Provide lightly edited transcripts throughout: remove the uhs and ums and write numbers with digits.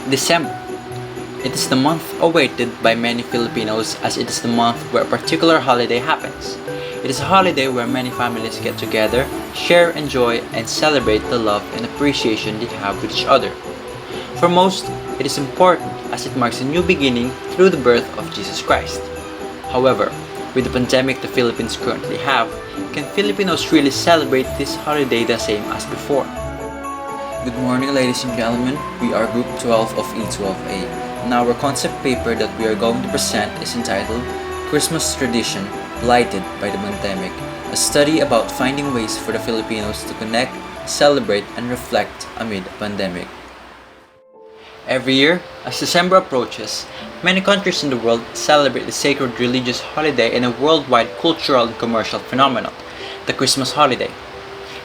December. It is the month awaited by many Filipinos as it is the month where a particular holiday happens. It is a holiday where many families get together, share, enjoy, and celebrate the love and appreciation they have with each other. For most, it is important as it marks a new beginning through the birth of Jesus Christ. However, with the pandemic the Philippines currently have, can Filipinos really celebrate this holiday the same as before? Good morning, ladies and gentlemen. We are Group 12 of E12A. And our concept paper that we are going to present is entitled Christmas Tradition Blighted by the Pandemic, a study about finding ways for the Filipinos to connect, celebrate, and reflect amid a pandemic. Every year, as December approaches, many countries in the world celebrate the sacred religious holiday in a worldwide cultural and commercial phenomenon, the Christmas holiday.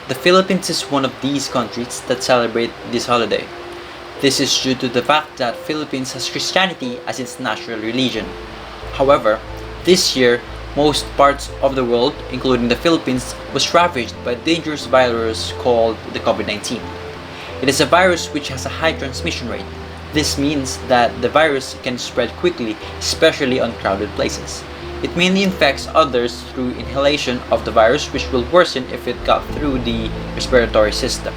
The Philippines is one of these countries that celebrate this holiday. This is due to the fact that Philippines has Christianity as its national religion. However, this year, most parts of the world, including the Philippines, was ravaged by a dangerous virus called the COVID-19. It is a virus which has a high transmission rate. This means that the virus can spread quickly, especially on crowded places. It mainly infects others through inhalation of the virus, which will worsen if it got through the respiratory system.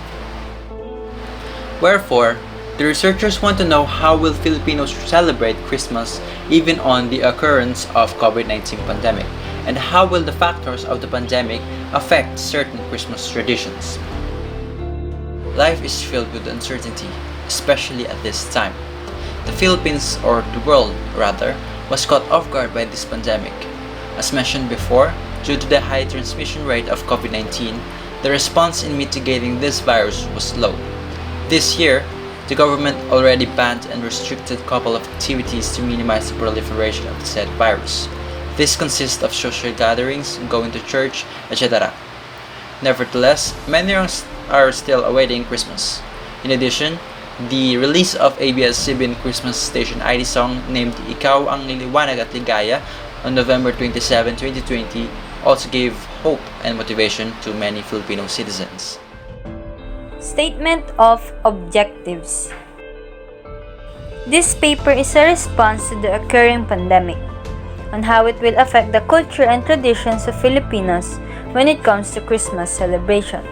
Wherefore, the researchers want to know how will Filipinos celebrate Christmas even on the occurrence of COVID-19 pandemic, and how will the factors of the pandemic affect certain Christmas traditions. Life is filled with uncertainty, especially at this time. The Philippines, or the world rather, was caught off guard by this pandemic. As mentioned before, due to the high transmission rate of COVID-19, the response in mitigating this virus was slow. This year, the government already banned and restricted a couple of activities to minimize the proliferation of the said virus. This consists of social gatherings, going to church, etc. Nevertheless, many are still awaiting Christmas. In addition, the release of ABS-CBN Christmas station ID song named Ikaw ang Liwanag at Ligaya on November 27, 2020 also gave hope and motivation to many Filipino citizens. Statement of Objectives. This paper is a response to the occurring pandemic on how it will affect the culture and traditions of Filipinos when it comes to Christmas celebration.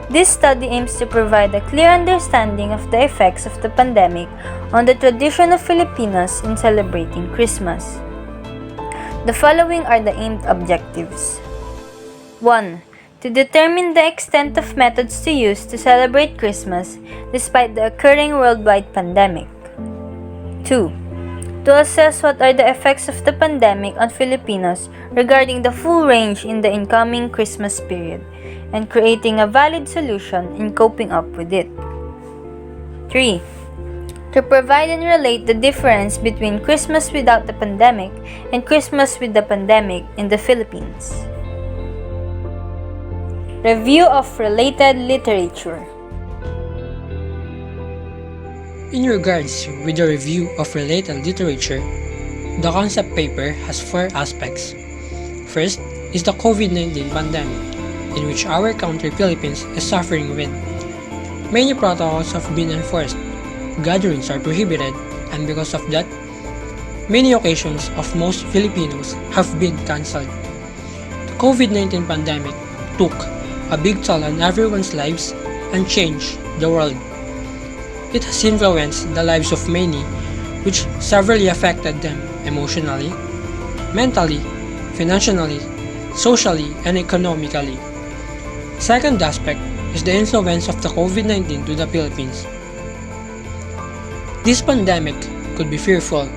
This study aims to provide a clear understanding of the effects of the pandemic on the tradition of Filipinos in celebrating Christmas. The following are the aimed objectives. 1. To determine the extent of methods to use to celebrate Christmas despite the occurring worldwide pandemic. 2. To assess what are the effects of the pandemic on Filipinos regarding the full range in the incoming Christmas period, and creating a valid solution in coping up with it. 3. To provide and relate the difference between Christmas without the pandemic and Christmas with the pandemic in the Philippines. Review of related literature. In regards with the review of related literature, the concept paper has 4 aspects. First is the COVID-19 pandemic, in which our country, Philippines, is suffering with. Many protocols have been enforced, gatherings are prohibited, and because of that, many occasions of most Filipinos have been cancelled. The COVID-19 pandemic took a big toll on everyone's lives and changed the world. It has influenced the lives of many, which severely affected them emotionally, mentally, financially, socially, and economically. Second aspect is the influence of the COVID-19 to the Philippines. This pandemic could be fearful,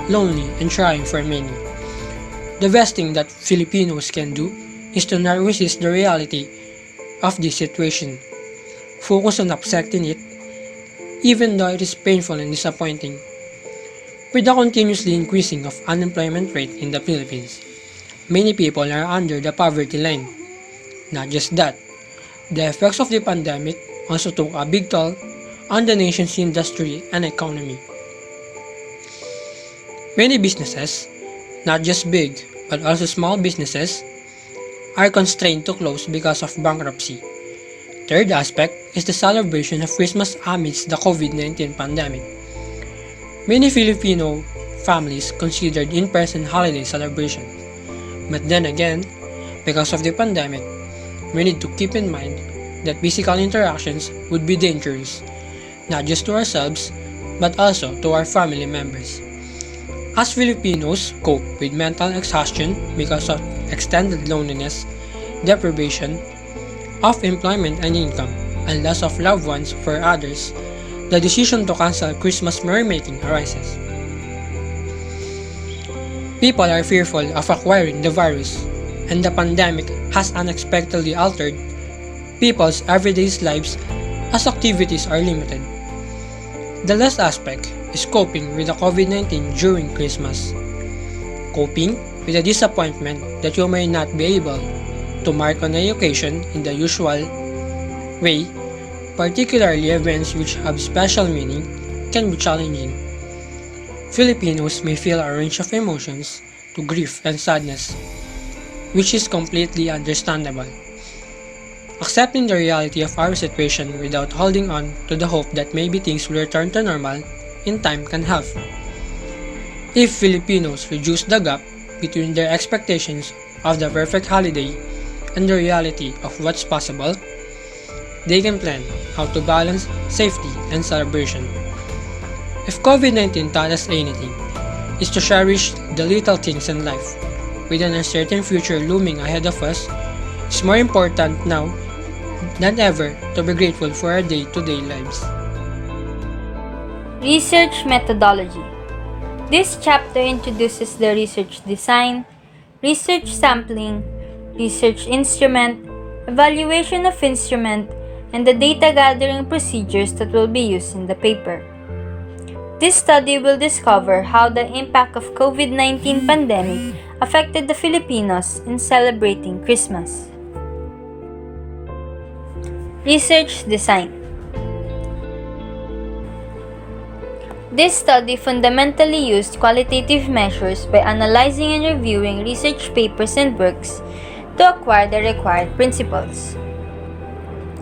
lonely, and trying for many. The best thing that Filipinos can do is to not resist the reality of this situation. Focus on accepting it, even though it is painful and disappointing. With the continuously increasing of unemployment rate in the Philippines, many people are under the poverty line. Not just that, the effects of the pandemic also took a big toll on the nation's industry and economy. Many businesses, not just big but also small businesses, are constrained to close because of bankruptcy. Third aspect is the celebration of Christmas amidst the COVID-19 pandemic. Many Filipino families considered in-person holiday celebrations. But then again, because of the pandemic, we need to keep in mind that physical interactions would be dangerous, not just to ourselves, but also to our family members. As Filipinos cope with mental exhaustion because of extended loneliness, deprivation of employment and income, and loss of loved ones for others, the decision to cancel Christmas merrymaking arises. People are fearful of acquiring the virus, and the pandemic has unexpectedly altered people's everyday lives as activities are limited. The last aspect is coping with the COVID-19 during Christmas. Coping with the disappointment that you may not be able to mark on the occasion in the usual way, particularly events which have special meaning, can be challenging. Filipinos may feel a range of emotions to grief and sadness, which is completely understandable. Accepting the reality of our situation without holding on to the hope that maybe things will return to normal in time can help. If Filipinos reduce the gap between their expectations of the perfect holiday and the reality of what's possible, they can plan how to balance safety and celebration. If COVID-19 taught us anything, it's to cherish the little things in life. With an uncertain future looming ahead of us, it's more important now than ever to be grateful for our day-to-day lives. Research methodology. This chapter introduces the research design, research sampling, research instrument, evaluation of instrument, and the data gathering procedures that will be used in the paper. This study will discover how the impact of COVID-19 pandemic affected the Filipinos in celebrating Christmas. Research design. This study fundamentally used qualitative measures by analyzing and reviewing research papers and works to acquire the required principles.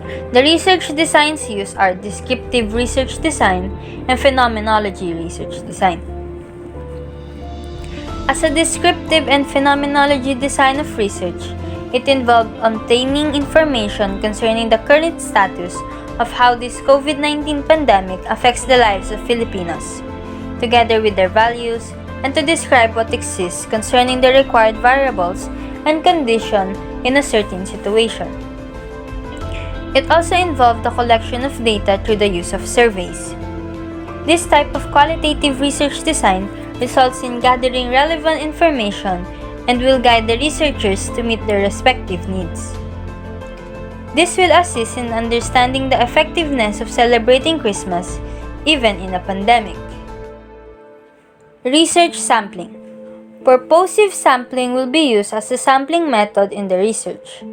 The research designs used are descriptive research design and phenomenology research design. As a descriptive and phenomenology design of research, it involved obtaining information concerning the current status of how this COVID-19 pandemic affects the lives of Filipinos, together with their values, and to describe what exists concerning the required variables and conditions in a certain situation. It also involved the collection of data through the use of surveys. This type of qualitative research design results in gathering relevant information and will guide the researchers to meet their respective needs. This will assist in understanding the effectiveness of celebrating Christmas even in a pandemic. Research sampling. Purposive sampling will be used as a sampling method in the research.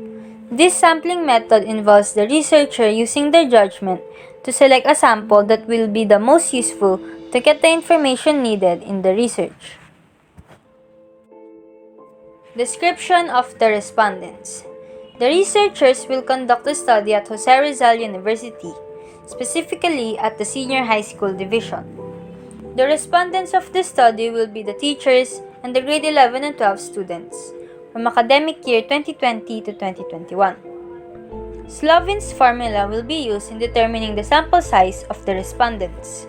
This sampling method involves the researcher using their judgment to select a sample that will be the most useful to get the information needed in the research. Description of the respondents. The researchers will conduct a study at Jose Rizal University, specifically at the Senior High School Division. The respondents of the study will be the teachers and the grade 11 and 12 students from academic year 2020 to 2021. Slovin's formula will be used in determining the sample size of the respondents.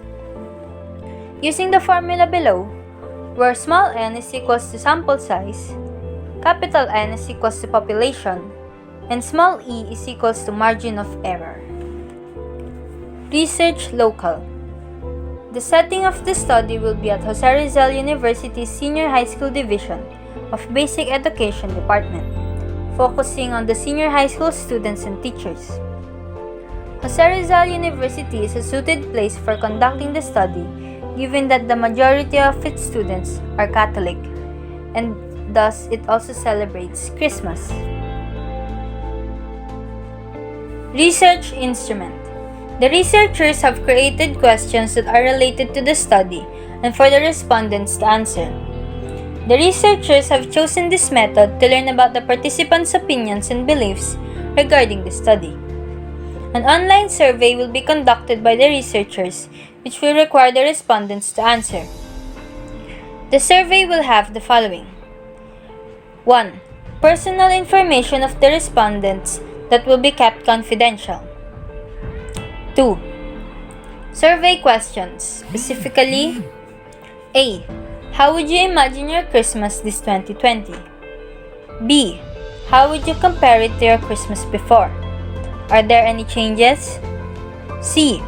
Using the formula below, where small n is equals to sample size, capital N is equals to population, and small e is equals to margin of error. Research local. The setting of the study will be at Jose Rizal University's Senior High School Division of Basic Education Department, focusing on the senior high school students and teachers. Jose Rizal University is a suited place for conducting the study given that the majority of its students are Catholic, and thus it also celebrates Christmas. Research instrument. The researchers have created questions that are related to the study and for the respondents to answer. The researchers have chosen this method to learn about the participants' opinions and beliefs regarding the study. An online survey will be conducted by the researchers, which will require the respondents to answer. The survey will have the following: 1. Personal information of the respondents that will be kept confidential. 2. Survey questions, specifically: A. How would you imagine your Christmas this 2020? B. How would you compare it to your Christmas before? Are there any changes? C.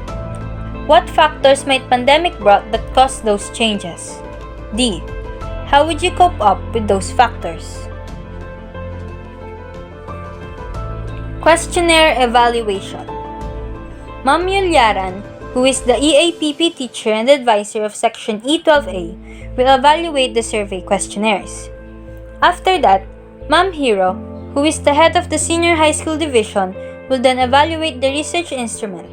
What factors might pandemic brought that caused those changes? D. How would you cope up with those factors? Questionnaire evaluation. Ma'am Yulyaran, who is the EAPP teacher and advisor of Section E12A, will evaluate the survey questionnaires. After that, Ma'am Hiro, who is the head of the Senior High School Division, will then evaluate the research instrument.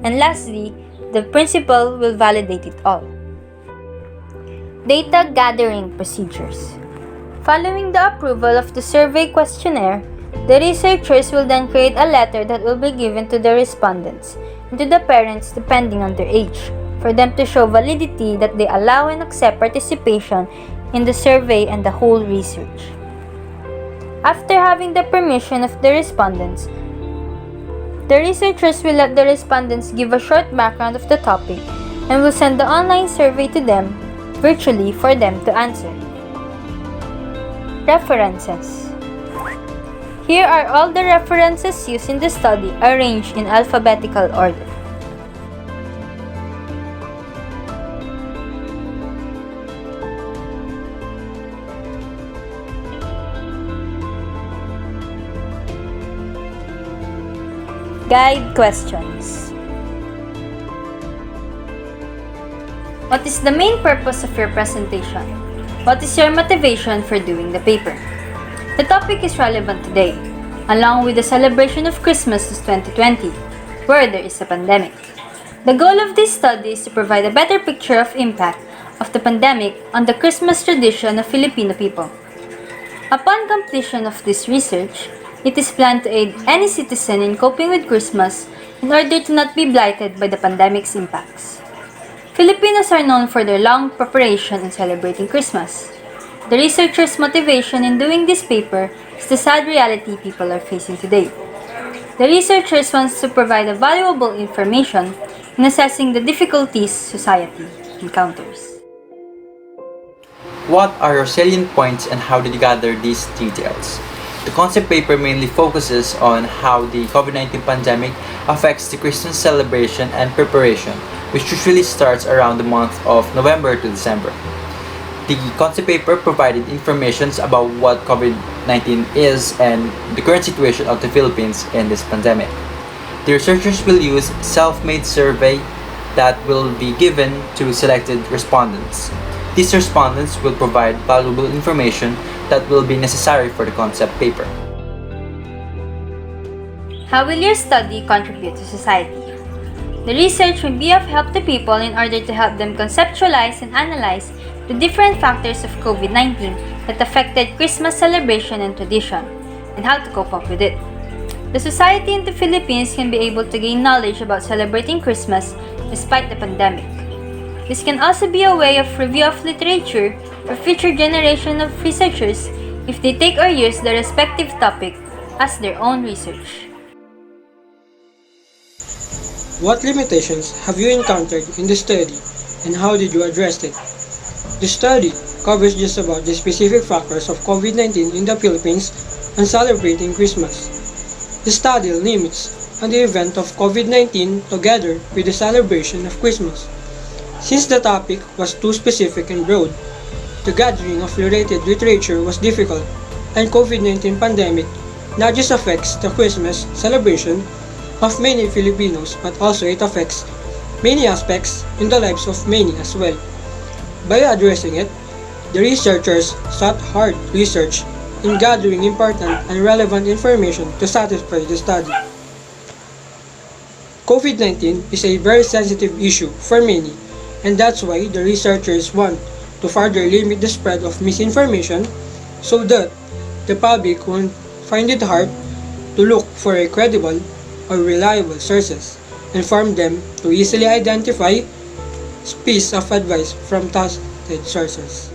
And lastly, the principal will validate it all. Data gathering procedures. Following the approval of the survey questionnaire, the researchers will then create a letter that will be given to the respondents and to the parents depending on their age, for them to show validity that they allow and accept participation in the survey and the whole research. After having the permission of the respondents, the researchers will let the respondents give a short background of the topic and will send the online survey to them virtually for them to answer. References. Here are all the references used in the study arranged in alphabetical order. Guide questions. What is the main purpose of your presentation? What is your motivation for doing the paper? The topic is relevant today, along with the celebration of Christmas this 2020, where there is a pandemic. The goal of this study is to provide a better picture of impact of the pandemic on the Christmas tradition of Filipino people. Upon completion of this research, it is planned to aid any citizen in coping with Christmas in order to not be blighted by the pandemic's impacts. Filipinos are known for their long preparation in celebrating Christmas. The researchers' motivation in doing this paper is the sad reality people are facing today. The researchers want to provide a valuable information in assessing the difficulties society encounters. What are your salient points and how did you gather these details? The concept paper mainly focuses on how the COVID-19 pandemic affects the Christmas celebration and preparation, which usually starts around the month of November to December. The concept paper provided information about what COVID-19 is and the current situation of the Philippines in this pandemic. The researchers will use self-made survey that will be given to selected respondents. These respondents will provide valuable information that will be necessary for the concept paper. How will your study contribute to society? The research will be of help to people in order to help them conceptualize and analyze the different factors of COVID-19 that affected Christmas celebration and tradition, and how to cope up with it. The society in the Philippines can be able to gain knowledge about celebrating Christmas despite the pandemic. This can also be a way of review of literature for future generation of researchers if they take or use the respective topic as their own research. What limitations have you encountered in the study and how did you address it? The study covers just about the specific factors of COVID-19 in the Philippines and celebrating Christmas. The study limits on the event of COVID-19 together with the celebration of Christmas. Since the topic was too specific and broad, the gathering of related literature was difficult, and COVID-19 pandemic not just affects the Christmas celebration of many Filipinos, but also it affects many aspects in the lives of many as well. By addressing it, the researchers sought hard research in gathering important and relevant information to satisfy the study. COVID-19 is a very sensitive issue for many, and that's why the researchers want to further limit the spread of misinformation so that the public won't find it hard to look for a credible, or reliable sources, inform them to easily identify pieces of advice from trusted sources.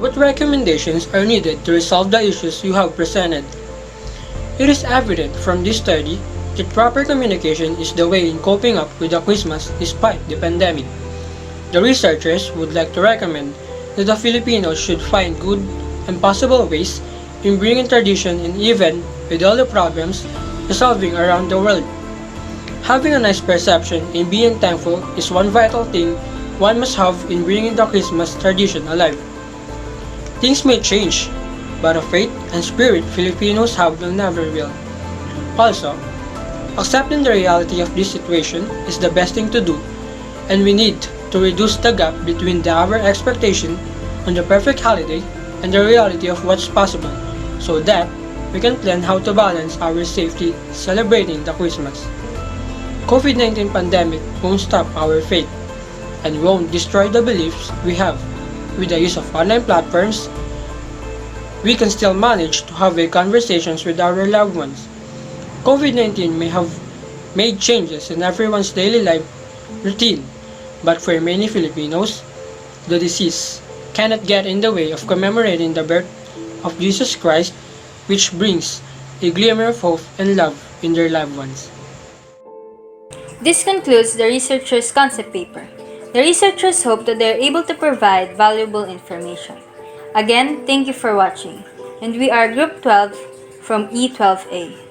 What recommendations are needed to resolve the issues you have presented? It is evident from this study that proper communication is the way in coping up with the Christmas despite the pandemic. The researchers would like to recommend that the Filipinos should find good and possible ways in bringing tradition and even with all the problems resolving around the world. Having a nice perception and being thankful is one vital thing one must have in bringing the Christmas tradition alive. Things may change, but a faith and spirit Filipinos have will never will. Also, accepting the reality of this situation is the best thing to do, and we need to reduce the gap between our expectation on the perfect holiday and the reality of what's possible, so that we can plan how to balance our safety celebrating the Christmas. COVID-19 pandemic won't stop our faith and won't destroy the beliefs we have. With the use of online platforms, we can still manage to have conversations with our loved ones. COVID-19 may have made changes in everyone's daily life routine, but for many Filipinos, the disease cannot get in the way of commemorating the birth of Jesus Christ, which brings a glimmer of hope and love in their loved ones. This concludes the researchers' concept paper. The researchers hope that they are able to provide valuable information. Again, thank you for watching. And we are Group 12 from E12A.